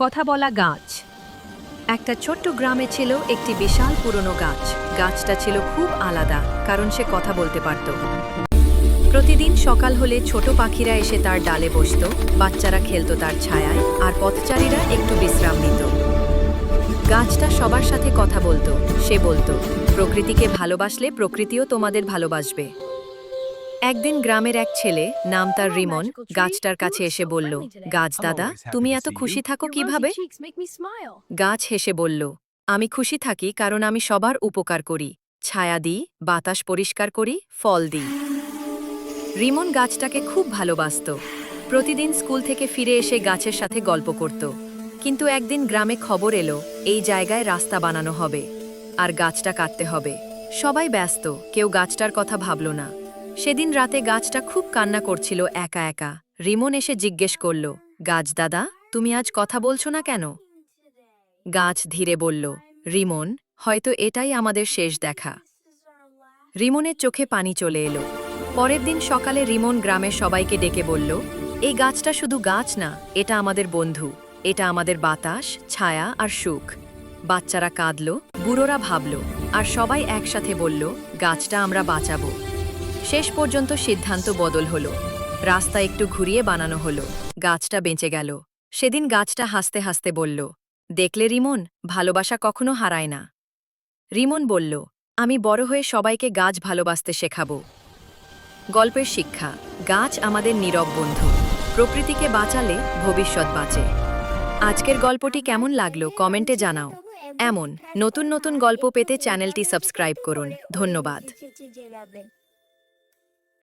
কথা বলা গাছ। একটা ছোট্ট গ্রামে ছিল একটি বিশাল পুরনো গাছ। গাছটা ছিল খুব আলাদা, কারণ সে কথা বলতে পারত। প্রতিদিন সকাল হলে ছোট পাখিরা এসে তার ডালে বসত, বাচ্চারা খেলতো তার ছায়ায়, আর পথচারীরা একটু বিশ্রাম নিত। গাছটা সবার সাথে কথা বলতো। সে বলতো, প্রকৃতিকে ভালোবাসলে প্রকৃতিও তোমাদের ভালোবাসবে। একদিন গ্রামের এক ছেলে, নাম তার রিমন, গাছটার কাছে এসে বলল, গাছ দাদা, তুমি এত খুশি থাকো কিভাবে? গাছ হেসে বলল, আমি খুশি থাকি কারণ আমি সবার উপকার করি, ছায়া দিই, বাতাস পরিষ্কার করি, ফল দিই। রিমন গাছটাকে খুব ভালোবাসত। প্রতিদিন স্কুল থেকে ফিরে এসে গাছের সাথে গল্প করত। কিন্তু একদিন গ্রামে খবর এলো, এই জায়গায় রাস্তা বানানো হবে, আর গাছটা কাটতে হবে। সবাই ব্যস্ত, কেউ গাছটার কথা ভাবল না। সেদিন রাতে গাছটা খুব কান্না করছিল একা একা। রিমন এসে জিজ্ঞেস করল, গাছ দাদা, তুমি আজ কথা বলছো না কেন? গাছ ধীরে বলল, রিমন, হয়তো এটাই আমাদের শেষ দেখা। রিমনের চোখে পানি চলে এলো। পরের দিন সকালে রিমন গ্রামের সবাইকে ডেকে বলল, এই গাছটা শুধু গাছ না, এটা আমাদের বন্ধু, এটা আমাদের বাতাস, ছায়া আর সুখ। বাচ্চারা কাঁদল, বুড়োরা ভাবল, আর সবাই একসাথে বলল, গাছটা আমরা বাঁচাবো। শেষ পর্যন্ত সিদ্ধান্ত বদল হলো। রাস্তা একটু ঘুরিয়ে বানানো হলো। গাছটা বেঁচে গেল। সেদিন গাছটা হাসতে হাসতে বলল, দেখলে রিমন, ভালোবাসা কখনো হারায় না। রিমন বলল, আমি বড় হয়ে সবাইকে গাছ ভালোবাসতে শেখাবো। গল্পের শিক্ষা, গাছ আমাদের নীরব বন্ধু। প্রকৃতিকে বাঁচালে ভবিষ্যৎ বাঁচে। আজকের গল্পটি কেমন লাগলো কমেন্টে জানাও। এমন নতুন নতুন গল্প পেতে চ্যানেলটি সাবস্ক্রাইব করুন। ধন্যবাদ।